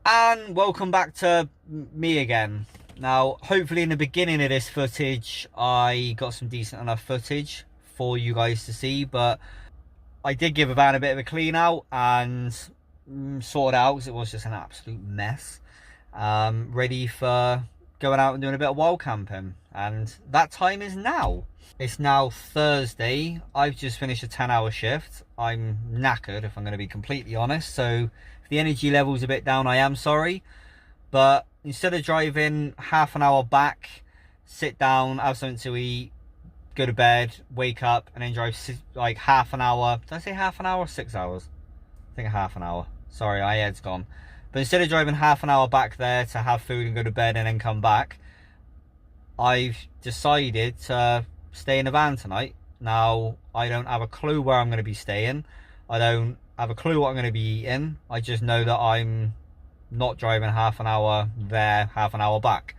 And welcome back to me again. Now, hopefully in the beginning of this footage, I got some decent enough footage for you guys to see, but I did give the van a bit of a clean out and sort it out because it was just an absolute mess. Ready for going out and doing a bit of wild camping. And that time is now. It's now Thursday. I've just finished a 10-hour shift. I'm knackered, if I'm going to be completely honest. So if the energy level's a bit down, I am sorry. But instead of driving half an hour back, sit down, have something to eat, go to bed, wake up, and then drive like half an hour. Did I say half an hour or 6 hours? I think half an hour. Sorry, my head's gone. But instead of driving half an hour back there to have food and go to bed and then come back, I've decided to stay in the van tonight. Now, I don't have a clue where I'm going to be staying. I don't have a clue what I'm going to be eating. I just know that I'm not driving half an hour there, half an hour back.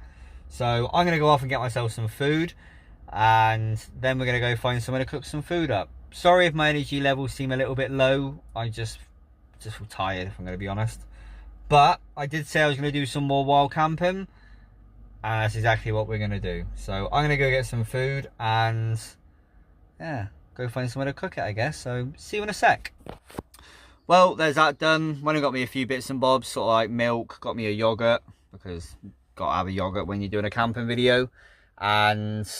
So I'm going to go off and get myself some food, and then we're going to go find somewhere to cook some food up. Sorry if my energy levels seem a little bit low. I just feel tired, if I'm going to be honest. But I did say I was going to do some more wild camping, and that's exactly what we're going to do. So I'm going to go get some food and, yeah, go find somewhere to cook it, I guess. So see you in a sec. Well, there's that done. Went and got me a few bits and bobs, sort of like milk, got me a yogurt, because got to have a yogurt when you're doing a camping video, and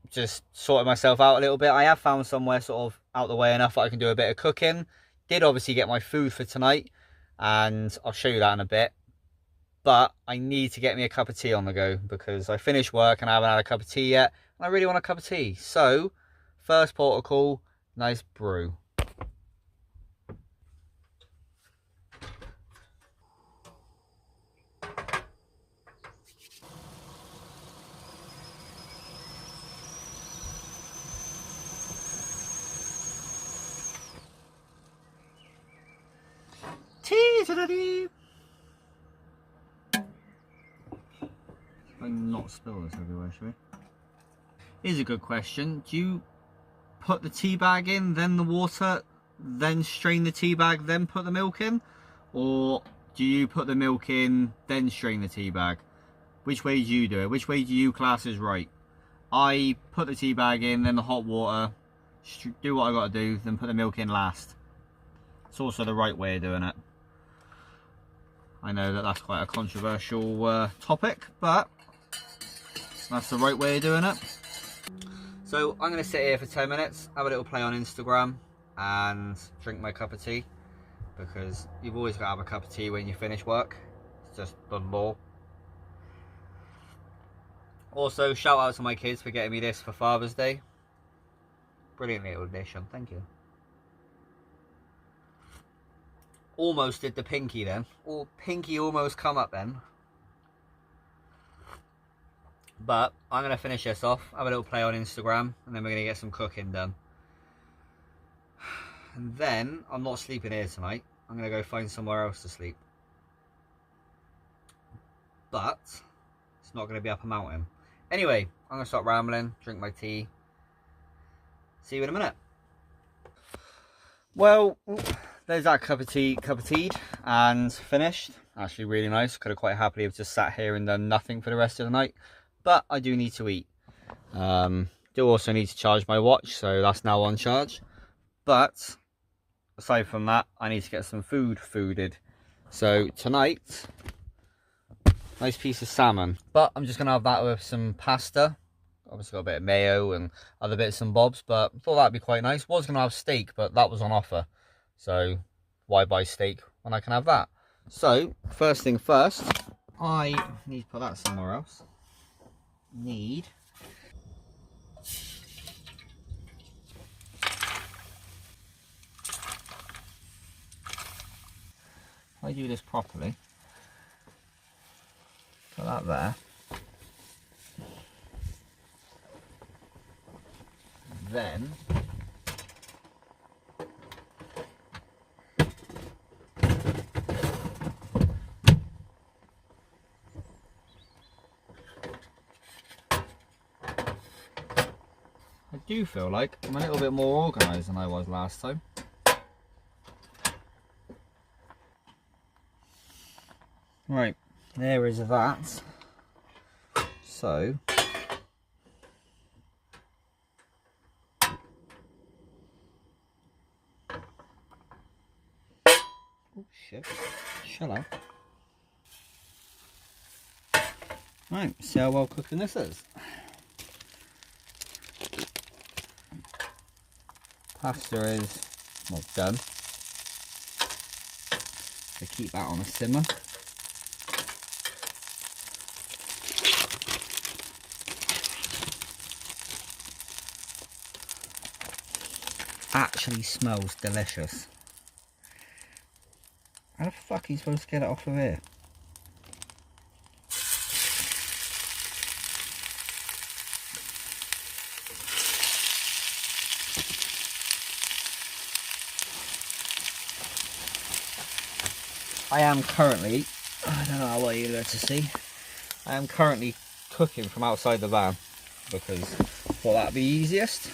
just sorted myself out a little bit. I have found somewhere sort of out the way enough that I can do a bit of cooking. Did obviously get my food for tonight, and I'll show you that in a bit. But I need to get me a cup of tea on the go, because I finished work and I haven't had a cup of tea yet, and I really want a cup of tea. So, first port of call, nice brew. Tea today. Not spill this everywhere, shall we? Here's a good question. Do you put the tea bag in, then the water, then strain the tea bag, then put the milk in? Or do you put the milk in, then strain the tea bag? Which way do you do it? Which way do you class as right? I put the tea bag in, then the hot water, do what I gotta do, then put the milk in last. It's also the right way of doing it. I know that that's quite a controversial topic, but that's the right way of doing it. So I'm going to sit here for 10 minutes, have a little play on Instagram, and drink my cup of tea, because you've always got to have a cup of tea when you finish work. It's just the law. Also, shout out to my kids for getting me this for Father's Day. Brilliant little addition, thank you. Almost did the pinky then. Or pinky almost come up then. But I'm going to finish this off, have a little play on Instagram, and then we're going to get some cooking done. And then, I'm not sleeping here tonight. I'm going to go find somewhere else to sleep. But, it's not going to be up a mountain. Anyway, I'm going to stop rambling, drink my tea. See you in a minute. Well, there's that cup of tea, and finished. Actually really nice. Could have quite happily have just sat here and done nothing for the rest of the night. But I do need to eat. Do also need to charge my watch, so that's now on charge. But aside from that, I need to get some fooded. So tonight, nice piece of salmon. But I'm just gonna have that with some pasta. Obviously got a bit of mayo and other bits and bobs, but I thought that'd be quite nice. Was gonna have steak, but that was on offer. So why buy steak when I can have that? So first thing first, I need to put that somewhere else. If I do this properly, put that there. Then I do feel like I'm a little bit more organised than I was last time. Right, there is that. So oh shit, shut up. Right, see how well cooking this is. Pasta is well done. So keep that on a simmer. Actually smells delicious. How the fuck are you supposed to get it off of here? I am currently, I don't know how well you're able to see, I am currently cooking from outside the van because I thought that'd be easiest.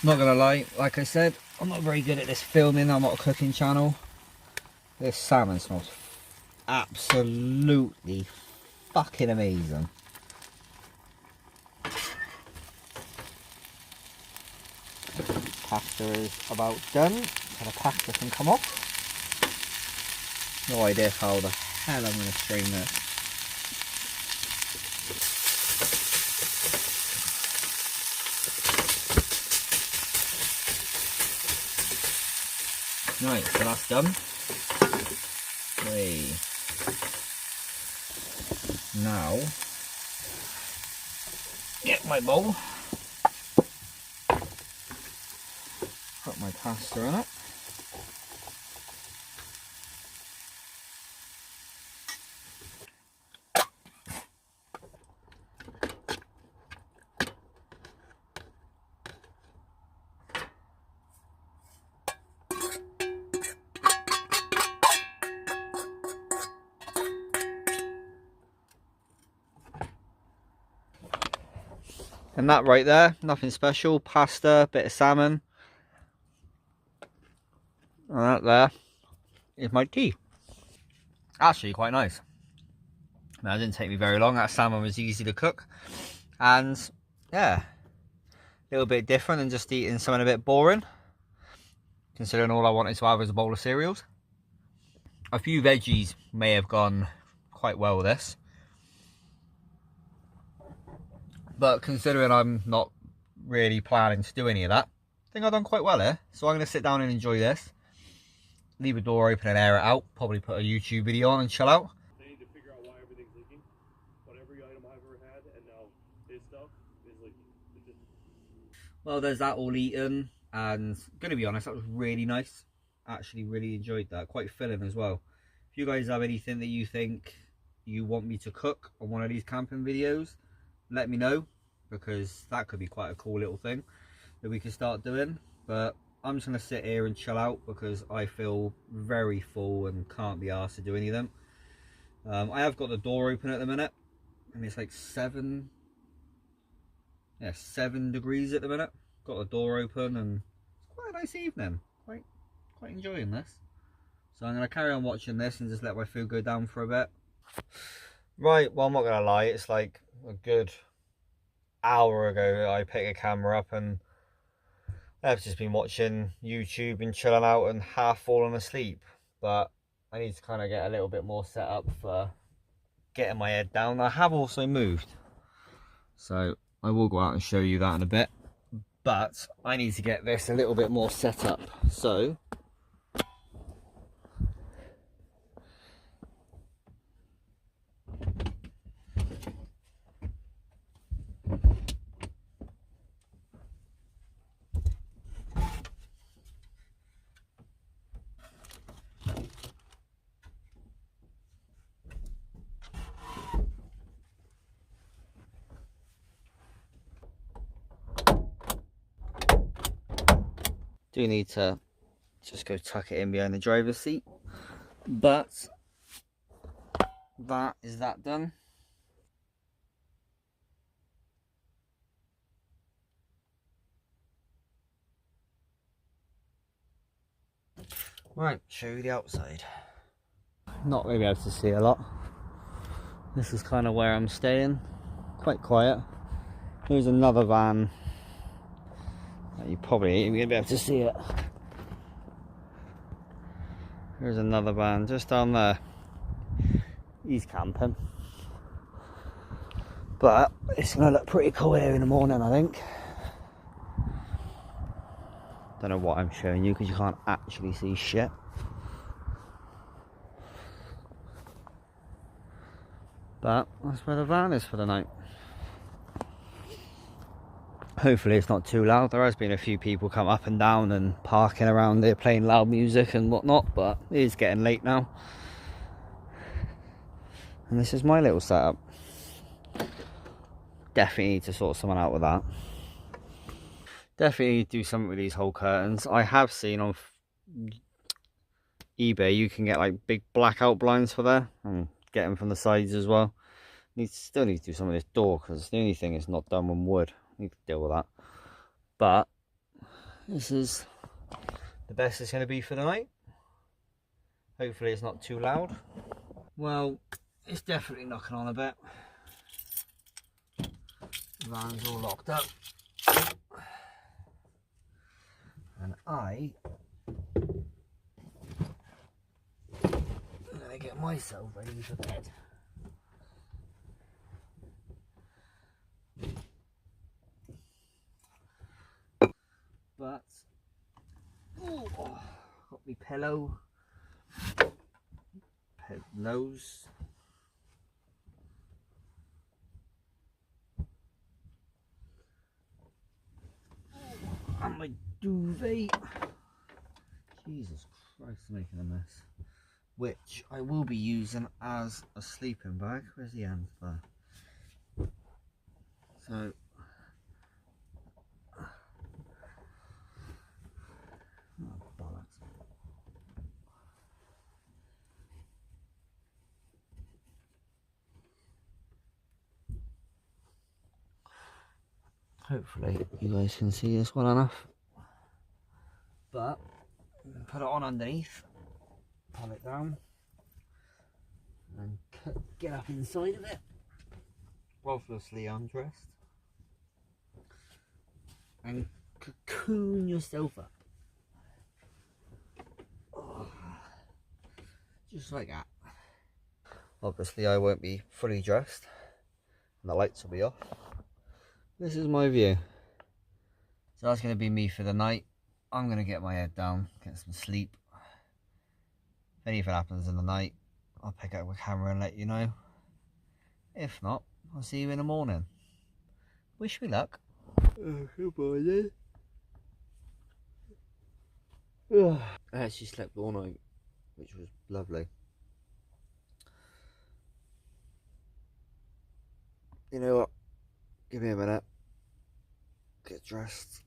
Not gonna lie, like I said, I'm not very good at this filming. I'm not a cooking channel. This salmon smells absolutely fucking amazing. Pasta is about done, so the pasta can come off. No idea how the hell I'm going to strain this. Right, so that's done. Okay. Now, get my bowl. Put my pasta in it. And that right there, nothing special, pasta, bit of salmon. And that there is my tea. Actually quite nice. Now, it didn't take me very long. That salmon was easy to cook. And yeah, a little bit different than just eating something a bit boring, considering all I wanted to have was a bowl of cereals. A few veggies may have gone quite well with this. But considering I'm not really planning to do any of that, I think I've done quite well here. So I'm going to sit down and enjoy this. Leave a door open and air it out. Probably put a YouTube video on and chill out. They need to figure out why everything's leaking. What every item I've ever had, and now this stuff is leaking. Well, there's that all eaten. And going to be honest, that was really nice. Actually really enjoyed that. Quite filling as well. If you guys have anything that you think you want me to cook on one of these camping videos, let me know, because that could be quite a cool little thing that we could start doing. But I'm just going to sit here and chill out because I feel very full and can't be asked to do any of them. I have got the door open at the minute, and it's like 7 degrees at the minute. Got the door open and it's quite a nice evening. Quite enjoying this. So I'm going to carry on watching this and just let my food go down for a bit. Right, well, I'm not going to lie, it's like a good hour ago I picked a camera up and I've just been watching YouTube and chilling out and half falling asleep. But I need to kind of get a little bit more set up for getting my head down. I have also moved, so I will go out and show you that in a bit. But I need to get this a little bit more set up. So do need to just go tuck it in behind the driver's seat, but that is that done. Right, show you the outside. Not going to be able to see a lot. This is kind of where I'm staying. Quite quiet. Here's another van. You probably ain't going to be able to see it. Here's another van just down there. He's camping. But it's going to look pretty cool here in the morning, I think. Don't know what I'm showing you because you can't actually see shit. But that's where the van is for the night. Hopefully it's not too loud. There has been a few people come up and down and parking around there playing loud music and whatnot, but it is getting late now. And this is my little setup. Definitely need to sort someone out with that. Definitely need to do something with these whole curtains. I have seen on eBay you can get like big blackout blinds for there and get them from the sides as well. Still need to do some of this door because the only thing is not done with wood. Need to deal with that. But this is the best it's going to be for the night. Hopefully it's not too loud. Well, it's definitely knocking on a bit. The van's all locked up. And I'm going to get myself ready for bed. But, oh, got me pillow, pillows, and my duvet. Jesus Christ, making a mess. Which I will be using as a sleeping bag. Where's the end there? So, oh, bollocks. Hopefully you guys can see this well enough. But put it on underneath, pull it down, and get up inside of it, obviously undressed, and cocoon yourself up. Oh, just like that. Obviously I won't be fully dressed and the lights will be off. This is my view. So that's going to be me for the night. I'm going to get my head down, get some sleep. If anything happens in the night, I'll pick up my camera and let you know. If not, I'll see you in the morning. Wish me luck. Oh, good morning. I actually slept all night, which was lovely. You know what? Give me a minute. Get dressed.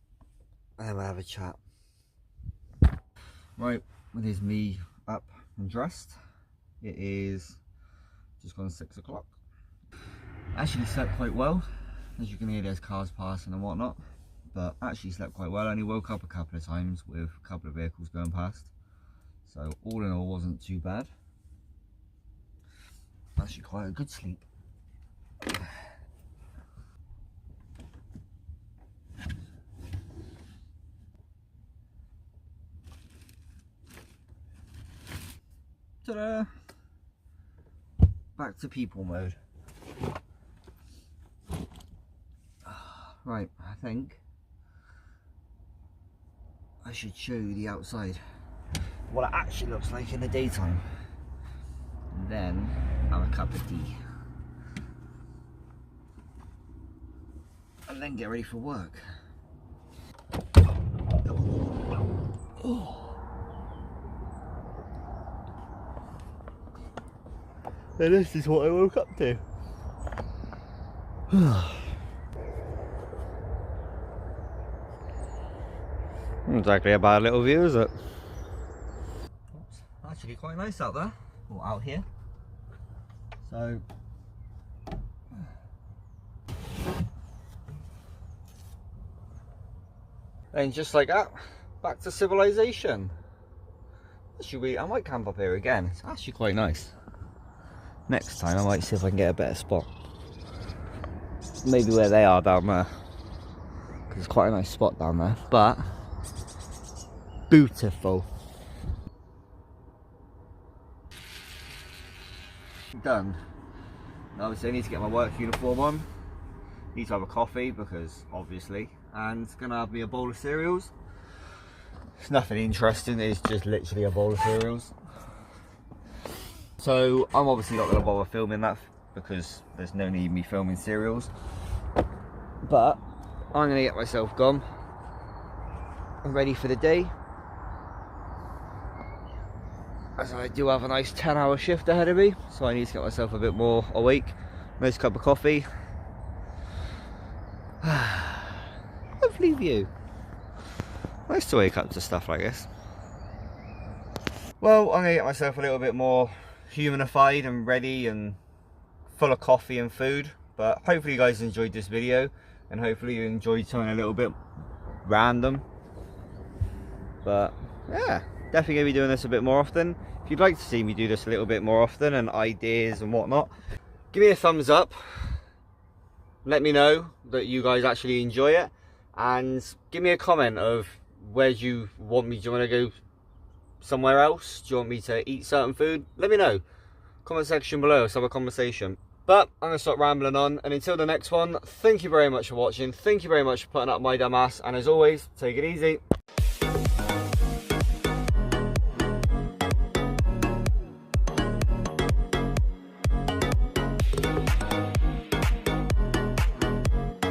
And then we'll have a chat. Right, it is me up and dressed. It is just gone 6 o'clock. Actually slept quite well. As you can hear, there's cars passing and whatnot. But actually slept quite well. I only woke up a couple of times with a couple of vehicles going past. So all in all, wasn't too bad. Actually quite a good sleep. Ta-da! Back to people mode. Right, I think I should show you the outside, what it actually looks like in the daytime, and then have a cup of tea, and then get ready for work. Oh. And this is what I woke up to. Exactly a bad little view, is it? Oops. Actually quite nice out there, or out here. So and just like that, back to civilization. I might camp up here again. It's actually quite nice. Next time I might see if I can get a better spot. Maybe where they are down there, because it's quite a nice spot down there, but beautiful. Done. Now obviously I need to get my work uniform on. Need to have a coffee because obviously, and gonna have me a bowl of cereals. It's nothing interesting, it's just literally a bowl of cereals. So I'm obviously not gonna bother filming that because there's no need me filming cereals. But I'm gonna get myself gone. I'm ready for the day, as I do have a nice 10-hour shift ahead of me, so I need to get myself a bit more awake. Nice cup of coffee. Lovely view. Nice to wake up to stuff like this. Well, I'm gonna get myself a little bit more humanified and ready and full of coffee and food. But hopefully you guys enjoyed this video, and hopefully you enjoyed something a little bit random. But yeah, definitely gonna be doing this a bit more often. If you'd like to see me do this a little bit more often and ideas and whatnot, give me a thumbs up. Let me know that you guys actually enjoy it, and give me a comment of where do you want me. Do you want to go somewhere else? Do you want me to eat certain food? Let me know. Comment section below, let's have a conversation. But I'm gonna stop rambling on, and until the next one, thank you very much for watching. Thank you very much for putting up my dumb ass, and as always, take it easy.